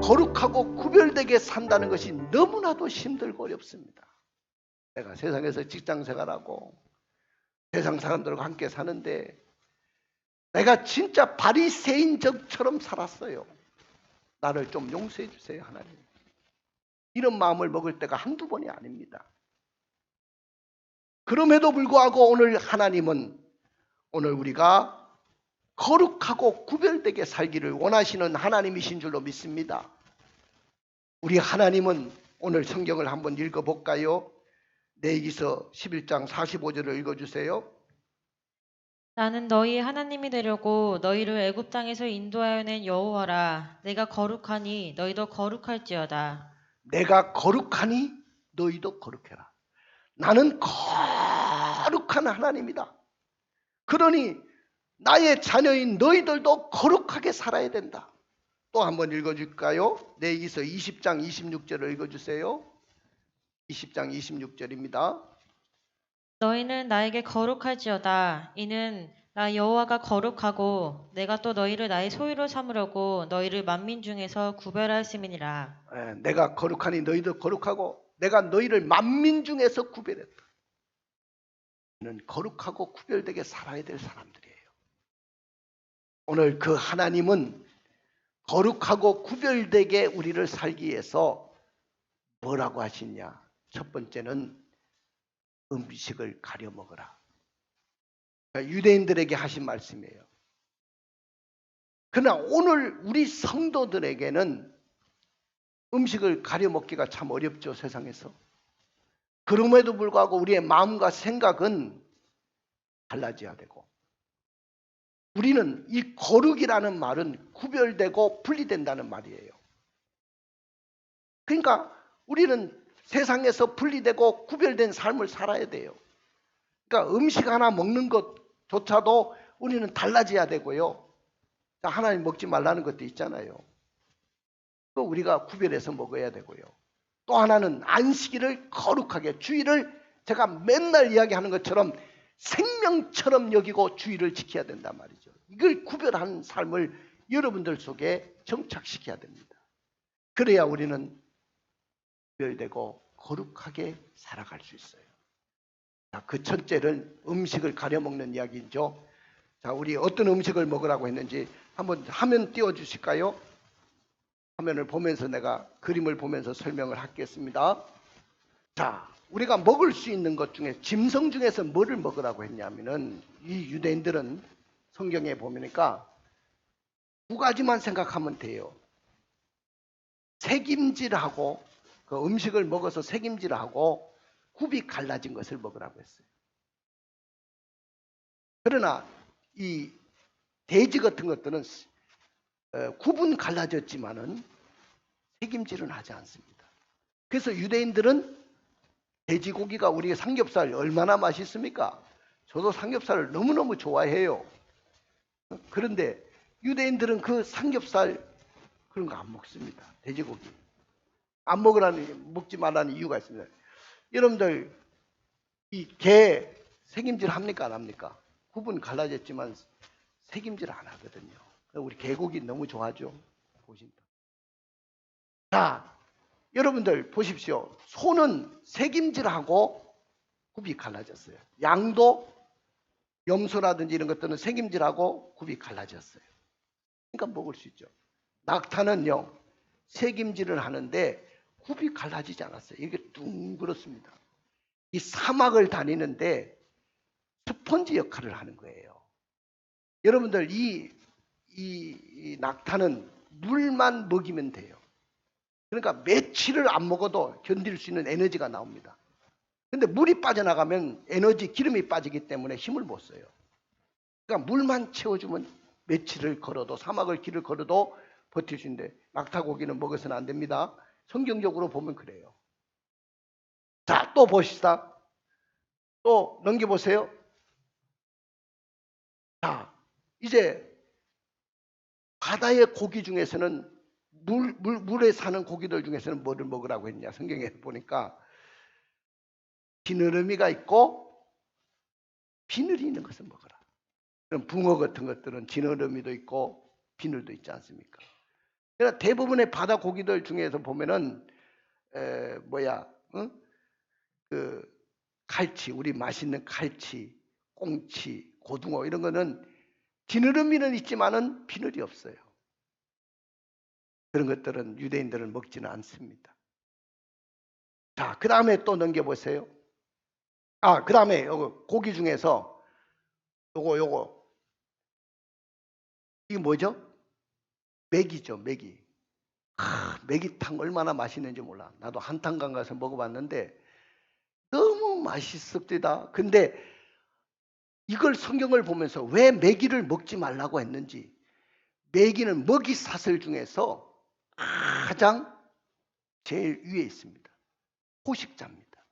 거룩하고 구별되게 산다는 것이 너무나도 힘들고 어렵습니다. 내가 세상에서 직장생활하고 세상 사람들과 함께 사는데 내가 진짜 바리새인적처럼 살았어요. 나를 좀 용서해 주세요, 하나님. 이런 마음을 먹을 때가 한두 번이 아닙니다. 그럼에도 불구하고 오늘 하나님은 오늘 우리가 거룩하고 구별되게 살기를 원하시는 하나님이신 줄로 믿습니다. 우리 하나님은 오늘 성경을 한번 읽어볼까요? 레위기서 11장 45절을 읽어주세요. 나는 너희 하나님이 되려고 너희를 애굽 땅에서 인도하여 낸 여호와라. 내가 거룩하니 너희도 거룩할지어다. 내가 거룩하니 너희도 거룩해라. 나는 거룩한 하나님이다. 그러니 나의 자녀인 너희들도 거룩하게 살아야 된다. 또 한번 읽어줄까요? 레위기서 20장 26절을 읽어주세요. 20장 26절입니다. 너희는 나에게 거룩할지어다. 이는 나 여호와가 거룩하고 내가 또 너희를 나의 소유로 삼으려고 너희를 만민 중에서 구별하였음이니라. 내가 거룩하니 너희도 거룩하고 내가 너희를 만민 중에서 구별했다. 너희는 거룩하고 구별되게 살아야 될 사람들이에요. 오늘 그 하나님은 거룩하고 구별되게 우리를 살기 위해서 뭐라고 하시냐? 첫 번째는 음식을 가려 먹으라. 유대인들에게 하신 말씀이에요. 그러나 오늘 우리 성도들에게는 음식을 가려 먹기가 참 어렵죠, 세상에서. 그럼에도 불구하고 우리의 마음과 생각은 달라져야 되고, 우리는 이 거룩이라는 말은 구별되고 분리된다는 말이에요. 그러니까 우리는 세상에서 분리되고 구별된 삶을 살아야 돼요. 그러니까 음식 하나 먹는 것조차도 우리는 달라져야 되고요. 하나님 먹지 말라는 것도 있잖아요. 또 우리가 구별해서 먹어야 되고요. 또 하나는 안식일을 거룩하게, 주일을 제가 맨날 이야기하는 것처럼 생명처럼 여기고 주일을 지켜야 된단 말이죠. 이걸 구별한 삶을 여러분들 속에 정착시켜야 됩니다. 그래야 우리는 구별되고 거룩하게 살아갈 수 있어요. 자, 그 첫째는 음식을 가려 먹는 이야기죠. 자, 우리 어떤 음식을 먹으라고 했는지 한번 화면 띄워주실까요? 화면을 보면서 내가 그림을 보면서 설명을 하겠습니다. 자, 우리가 먹을 수 있는 것 중에 짐승 중에서 뭐를 먹으라고 했냐면은 이 유대인들은 성경에 보니까 두 가지만 생각하면 돼요. 색임질하고 그 음식을 먹어서 색임질하고 굽이 갈라진 것을 먹으라고 했어요. 그러나 이 돼지 같은 것들은 굽은 갈라졌지만은 색임질은 하지 않습니다. 그래서 유대인들은 돼지고기가 우리의 삼겹살 얼마나 맛있습니까? 저도 삼겹살을 너무너무 좋아해요. 그런데 유대인들은 그 삼겹살 그런 거 안 먹습니다. 돼지고기. 안 먹지 말라는 이유가 있습니다. 여러분들 이 개 색임질 합니까 안 합니까? 굽은 갈라졌지만 색임질 안 하거든요. 우리 개고기 너무 좋아하죠. 보신다. 자, 여러분들 보십시오. 소는 색임질하고 굽이 갈라졌어요. 양도 염소라든지 이런 것들은 색임질하고 굽이 갈라졌어요. 그러니까 먹을 수 있죠. 낙타는요, 색임질을 하는데 굽이 갈라지지 않았어요. 이게 둥그렇습니다. 이 사막을 다니는데 스펀지 역할을 하는 거예요. 여러분들 이 낙타는 물만 먹이면 돼요. 그러니까 며칠을 안 먹어도 견딜 수 있는 에너지가 나옵니다. 근데 물이 빠져나가면 에너지, 기름이 빠지기 때문에 힘을 못 써요. 그러니까 물만 채워주면 며칠을 걸어도, 사막을 길을 걸어도 버틸 수 있는데 낙타고기는 먹어서는 안 됩니다. 성경적으로 보면 그래요. 자, 또 보시다. 또 넘겨보세요. 자, 이제 바다의 고기 중에서는 물에 사는 고기들 중에서는 뭐를 먹으라고 했냐. 성경에 보니까 비늘음이가 있고 비늘이 있는 것을 먹어라. 그럼 붕어 같은 것들은 지느러미도 있고 비늘도 있지 않습니까? 그러나 대부분의 바다 고기들 중에서 보면은 그 갈치, 우리 맛있는 갈치, 꽁치, 고등어 이런 거는 지느러미는 있지만은 비늘이 없어요. 그런 것들은 유대인들은 먹지는 않습니다. 자, 그 다음에 또 넘겨보세요. 그 다음에 고기 중에서 요거 이게 뭐죠? 메기죠, 메기. 메기탕 얼마나 맛있는지 몰라. 나도 한탄강 가서 먹어봤는데 너무 맛있습니다. 근데 이걸 성경을 보면서 왜 메기를 먹지 말라고 했는지, 메기는 먹이 사슬 중에서 가장 제일 위에 있습니다. 포식자입니다.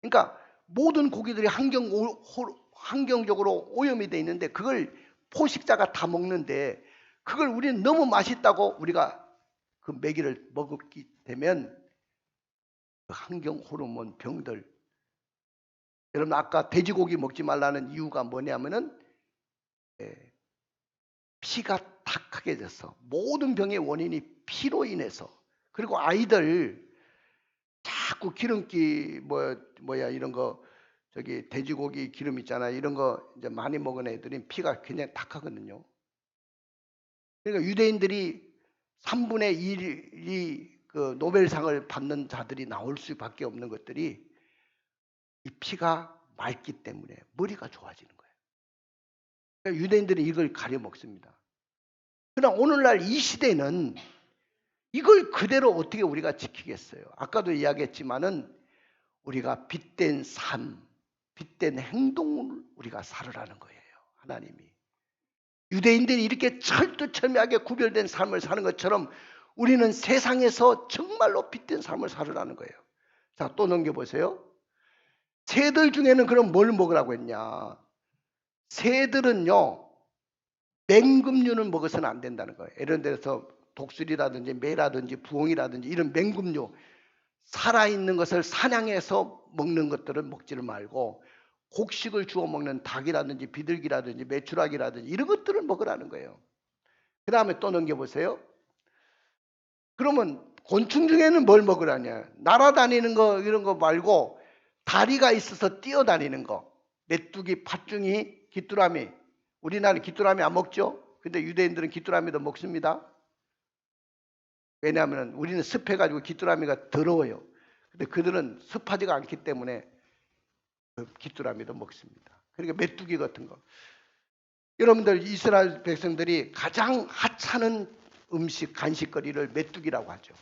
그러니까 모든 고기들이 환경적으로 오염이 돼 있는데 그걸 포식자가 다 먹는데, 그걸 우리는 너무 맛있다고 우리가 그 메기를 먹게 되면 그 환경 호르몬 병들. 여러분 아까 돼지고기 먹지 말라는 이유가 뭐냐면은 피가 탁하게 져서 모든 병의 원인이 피로 인해서. 그리고 아이들 자꾸 기름기 이런 거 저기 돼지고기 기름 있잖아, 이런 거 이제 많이 먹은 애들은 피가 굉장히 탁하거든요. 그러니까 유대인들이 3분의 1이 그 노벨상을 받는 자들이 나올 수밖에 없는 것들이 이 피가 맑기 때문에 머리가 좋아지는 거예요. 그러니까 유대인들이 이걸 가려 먹습니다. 그러나 오늘날 이 시대는 이걸 그대로 어떻게 우리가 지키겠어요? 아까도 이야기했지만은 우리가 빛된 삶, 빛된 행동을 우리가 살으라는 거예요. 하나님이. 유대인들이 이렇게 철두철미하게 구별된 삶을 사는 것처럼 우리는 세상에서 정말로 빛된 삶을 살으라는 거예요. 자, 또 넘겨보세요. 새들 중에는 그럼 뭘 먹으라고 했냐? 새들은요, 맹금류는 먹어서는 안 된다는 거예요. 예를 들어서 독수리라든지 매라든지 부엉이라든지 이런 맹금류, 살아있는 것을 사냥해서 먹는 것들은 먹지를 말고 곡식을 주워 먹는 닭이라든지 비둘기라든지 메추라기라든지 이런 것들을 먹으라는 거예요. 그 다음에 또 넘겨보세요. 그러면 곤충 중에는 뭘 먹으라냐? 날아다니는 거 이런 거 말고 다리가 있어서 뛰어다니는 거. 메뚜기, 팥중이, 귀뚜라미. 우리나라는 귀뚜라미 안 먹죠? 근데 유대인들은 귀뚜라미도 먹습니다. 왜냐하면 우리는 습해가지고 귀뚜라미가 더러워요. 근데 그들은 습하지가 않기 때문에 그 귀뚜라미도 먹습니다. 그러니까 메뚜기 같은 거. 여러분들 이스라엘 백성들이 가장 하찮은 음식, 간식거리를 메뚜기라고 하죠.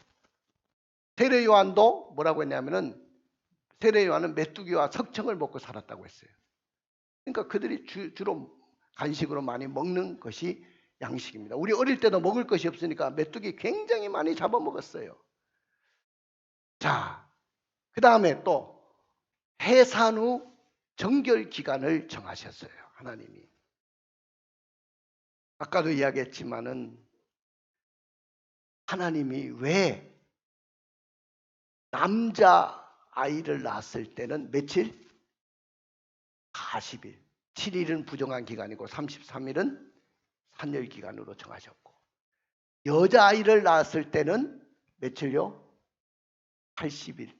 세례 요한도 뭐라고 했냐면은 세례 요한은 메뚜기와 석청을 먹고 살았다고 했어요. 그러니까 그들이 주로 간식으로 많이 먹는 것이 양식입니다. 우리 어릴 때도 먹을 것이 없으니까 메뚜기 굉장히 많이 잡아먹었어요. 자, 그 다음에 또 해산 후 정결 기간을 정하셨어요. 하나님이. 아까도 이야기했지만은 하나님이 왜 남자 아이를 낳았을 때는 며칠? 40일. 7일은 부정한 기간이고 33일은 산열 기간으로 정하셨고, 여자아이를 낳았을 때는 며칠요? 80일.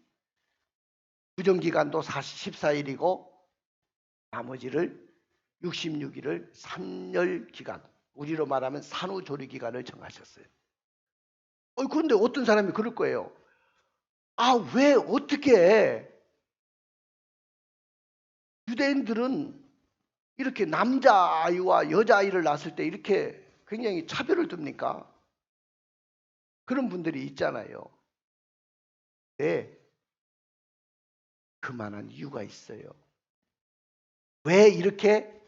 부정기간도 14일이고 나머지를 66일을 산열기간, 우리로 말하면 산후조리기간을 정하셨어요. 그런데 어떤 사람이 그럴 거예요. 왜 어떻게 유대인들은 이렇게 남자아이와 여자아이를 낳았을 때 이렇게 굉장히 차별을 둡니까? 그런 분들이 있잖아요. 네, 그만한 이유가 있어요. 왜 이렇게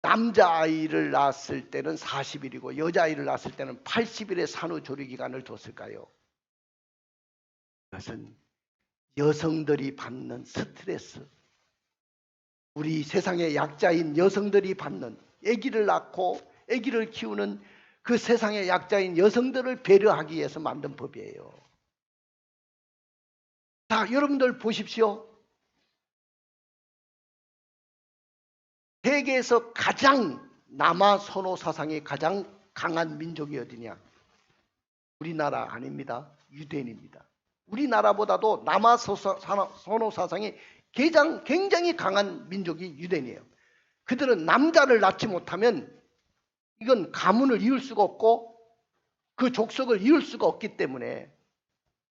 남자아이를 낳았을 때는 40일이고 여자아이를 낳았을 때는 80일의 산후조리기간을 뒀을까요? 그것은 여성들이 받는 스트레스, 우리 세상의 약자인 여성들이 받는, 아기를 낳고 아기를 키우는 그 세상의 약자인 여성들을 배려하기 위해서 만든 법이에요. 자, 여러분들 보십시오. 세계에서 가장 남아 선호 사상이 가장 강한 민족이 어디냐? 우리나라 아닙니다. 유대인입니다. 우리나라보다도 남아 선호 사상이 굉장히 강한 민족이 유대인이에요. 그들은 남자를 낳지 못하면 이건 가문을 이을 수가 없고 그 족속을 이을 수가 없기 때문에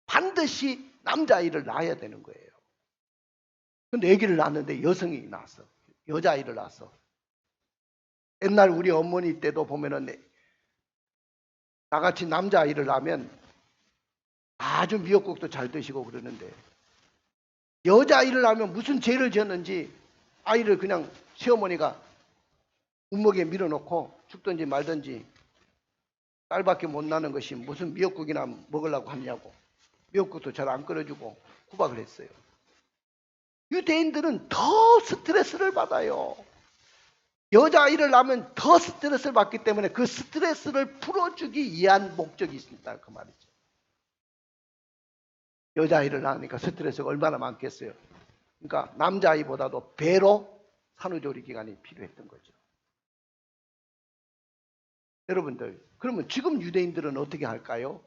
반드시 남자아이를 낳아야 되는 거예요. 근데 아기를 낳았는데 여성이 낳았어. 여자아이를 낳았어. 옛날 우리 어머니 때도 보면은 나같이 남자아이를 낳으면 아주 미역국도 잘 드시고 그러는데 여자아이를 낳으면 무슨 죄를 지었는지 아이를 그냥 시어머니가 운목에 밀어놓고 죽든지 말든지 딸밖에 못 나는 것이 무슨 미역국이나 먹으려고 하냐고 미역국도 잘 안 끓여주고 구박을 했어요. 유대인들은 더 스트레스를 받아요. 여자아이를 낳으면 더 스트레스를 받기 때문에 그 스트레스를 풀어주기 위한 목적이 있습니다. 그 말이죠. 여자아이를 낳으니까 스트레스가 얼마나 많겠어요. 그러니까 남자아이보다도 배로 산후조리 기간이 필요했던 거죠. 여러분들, 그러면 지금 유대인들은 어떻게 할까요?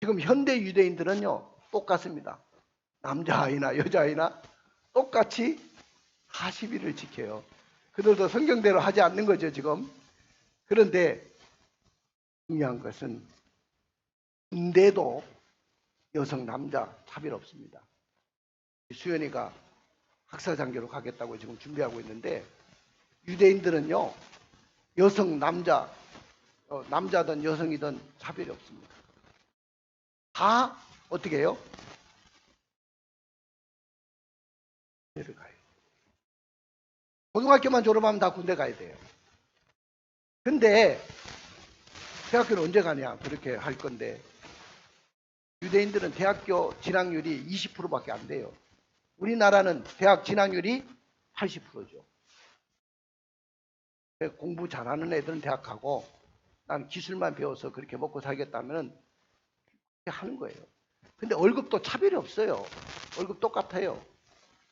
지금 현대 유대인들은요, 똑같습니다. 남자아이나 여자아이나 똑같이 40일을 지켜요. 그들도 성경대로 하지 않는 거죠, 지금. 그런데 중요한 것은 군대도 여성, 남자 차별 없습니다. 수연이가 학사장교로 가겠다고 지금 준비하고 있는데 유대인들은요, 여성, 남자, 남자든 여성이든 차별이 없습니다. 다 어떻게 해요? 군대를 가요. 고등학교만 졸업하면 다 군대 가야 돼요. 근데 대학교는 언제 가냐 그렇게 할 건데 유대인들은 대학교 진학률이 20%밖에 안 돼요. 우리나라는 대학 진학률이 80%죠. 공부 잘하는 애들은 대학 가고 난 기술만 배워서 그렇게 먹고 살겠다면 그렇게 하는 거예요. 근데 월급도 차별이 없어요. 월급 똑같아요.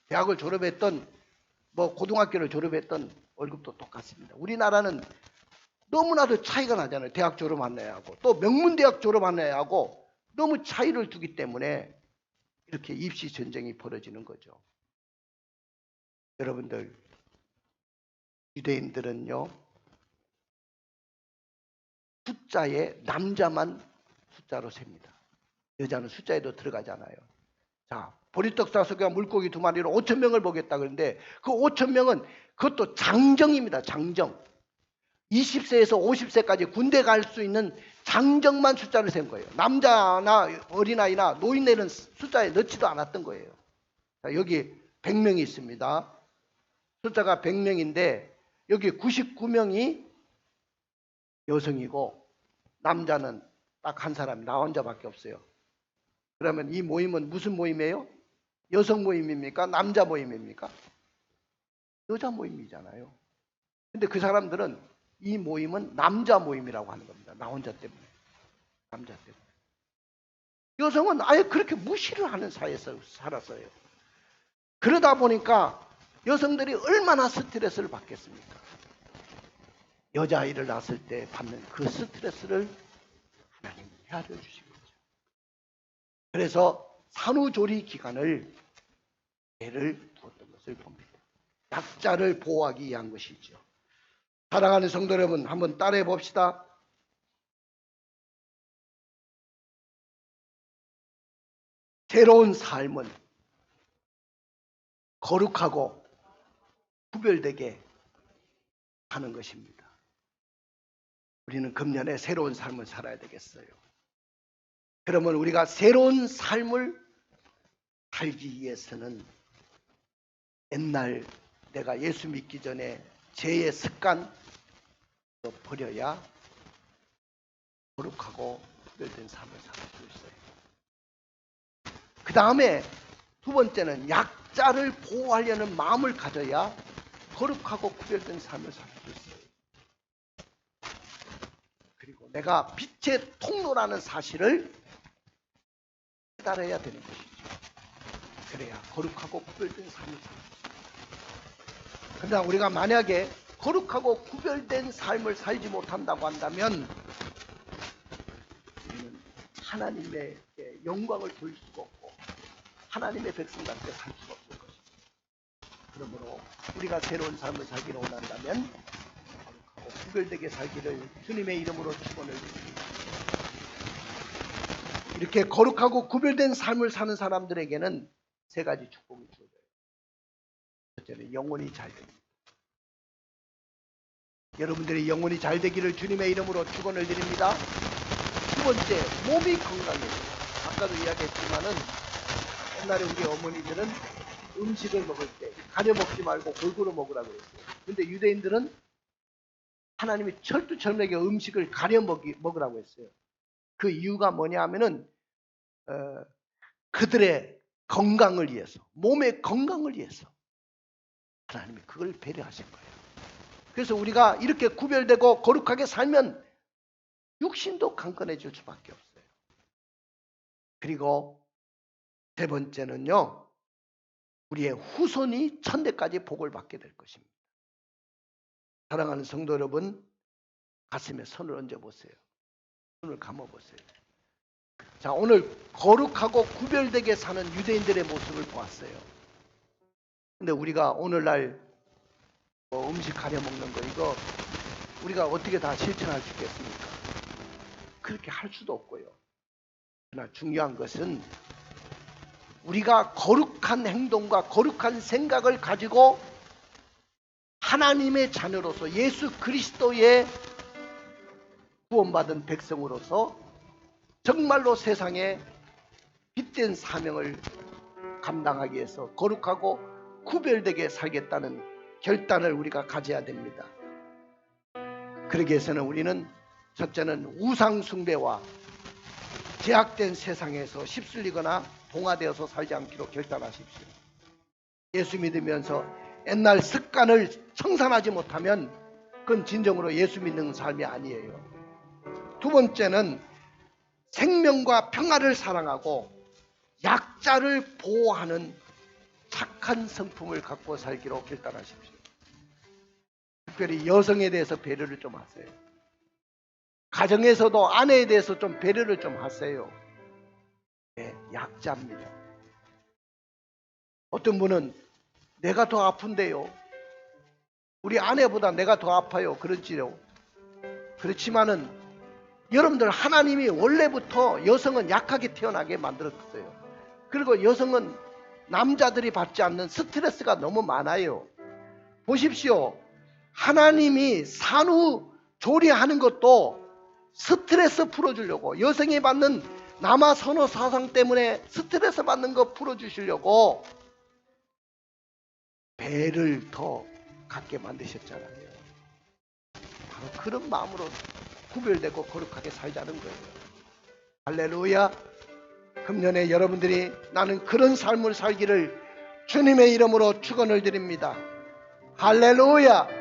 대학을 졸업했던 뭐 고등학교를 졸업했던 월급도 똑같습니다. 우리나라는 너무나도 차이가 나잖아요. 대학 졸업한 애하고 또 명문대학 졸업한 애하고 너무 차이를 두기 때문에 이렇게 입시 전쟁이 벌어지는 거죠. 여러분들, 유대인들은요, 숫자에 남자만 숫자로 셉니다. 여자는 숫자에도 들어가잖아요. 자, 보리떡사수가 물고기 2마리로 5,000명을 보겠다 그러는데 그 5,000명은 그것도 장정입니다. 장정. 20세에서 50세까지 군대 갈 수 있는 장정만 숫자를 센 거예요. 남자나 어린아이나 노인네는 숫자에 넣지도 않았던 거예요. 자, 여기 100명이 있습니다. 숫자가 100명인데 여기 99명이 여성이고 남자는 딱 한 사람, 나 혼자밖에 없어요. 그러면 이 모임은 무슨 모임이에요? 여성 모임입니까? 남자 모임입니까? 여자 모임이잖아요. 근데 그 사람들은 이 모임은 남자 모임이라고 하는 겁니다. 나 혼자 때문에. 남자 때문에. 여성은 아예 그렇게 무시를 하는 사회에서 살았어요. 그러다 보니까 여성들이 얼마나 스트레스를 받겠습니까? 여자아이를 낳았을 때 받는 그 스트레스를 하나님이 헤아려 주신 거죠. 그래서 산후조리 기간을 예를 두었던 것을 봅니다. 약자를 보호하기 위한 것이죠. 사랑하는 성도 여러분, 한번 따라해 봅시다. 새로운 삶은 거룩하고 구별되게 하는 것입니다. 우리는 금년에 새로운 삶을 살아야 되겠어요. 그러면 우리가 새로운 삶을 살기 위해서는 옛날 내가 예수 믿기 전에 죄의 습관 버려야 거룩하고 구별된 삶을 살 수 있어요. 그 다음에 두 번째는 약자를 보호하려는 마음을 가져야 거룩하고 구별된 삶을 살 수 있어요. 그리고 내가 빛의 통로라는 사실을 깨달아야 되는 것이죠. 그래야 거룩하고 구별된 삶을 살 수 있어요. 그러나 우리가 만약에 거룩하고 구별된 삶을 살지 못한다고 한다면 우리는 하나님의 영광을 볼 수가 없고 하나님의 백성답게 살 수가 없을 것입니다. 그러므로 우리가 새로운 삶을 살기를 원한다면 거룩하고 구별되게 살기를 주님의 이름으로 축원을 드립니다. 이렇게 거룩하고 구별된 삶을 사는 사람들에게는 세 가지 축복이 주어져요. 첫째는 영혼이 잘 됩니다. 여러분들의 영혼이 잘 되기를 주님의 이름으로 축원을 드립니다. 두 번째, 몸이 건강해져요. 아까도 이야기했지만은 옛날에 우리 어머니들은 음식을 먹을 때 가려 먹지 말고 골고루 먹으라고 그랬어요. 근데 유대인들은 하나님이 철두철미하게 음식을 가려 먹으라고 했어요. 그 이유가 뭐냐 하면은 그들의 건강을 위해서, 몸의 건강을 위해서 하나님이 그걸 배려하신 거예요. 그래서 우리가 이렇게 구별되고 거룩하게 살면 육신도 강건해질 수밖에 없어요. 그리고 세 번째는요, 우리의 후손이 천대까지 복을 받게 될 것입니다. 사랑하는 성도 여러분, 가슴에 손을 얹어보세요. 손을 감아보세요. 자, 오늘 거룩하고 구별되게 사는 유대인들의 모습을 보았어요. 근데 우리가 오늘날 음식 가려 먹는 거, 이거 우리가 어떻게 다 실천할 수 있겠습니까? 그렇게 할 수도 없고요. 그러나 중요한 것은 우리가 거룩한 행동과 거룩한 생각을 가지고 하나님의 자녀로서 예수 그리스도의 구원받은 백성으로서 정말로 세상에 빛된 사명을 감당하기 위해서 거룩하고 구별되게 살겠다는 결단을 우리가 가져야 됩니다. 그러기 위해서는 우리는 첫째는 우상 숭배와 제약된 세상에서 휩쓸리거나 동화되어서 살지 않기로 결단하십시오. 예수 믿으면서 옛날 습관을 청산하지 못하면 그건 진정으로 예수 믿는 삶이 아니에요. 두 번째는 생명과 평화를 사랑하고 약자를 보호하는 착한 성품을 갖고 살기로 결단하십시오. 특별히 여성에 대해서 배려를 좀 하세요. 가정에서도 아내에 대해서 좀 배려를 좀 하세요. 네, 약자입니다. 어떤 분은 내가 더 아픈데요, 우리 아내보다 내가 더 아파요, 그렇지요. 그렇지만은 여러분들, 하나님이 원래부터 여성은 약하게 태어나게 만들었어요. 그리고 여성은 남자들이 받지 않는 스트레스가 너무 많아요. 보십시오. 하나님이 산후 조리하는 것도 스트레스 풀어주려고, 여성이 받는 남아 선호 사상 때문에 스트레스 받는 거 풀어주시려고 배를 더 갖게 만드셨잖아요. 바로 그런 마음으로 구별되고 거룩하게 살자는 거예요. 할렐루야. 금년에 여러분들이 나는 그런 삶을 살기를 주님의 이름으로 축원을 드립니다. 할렐루야.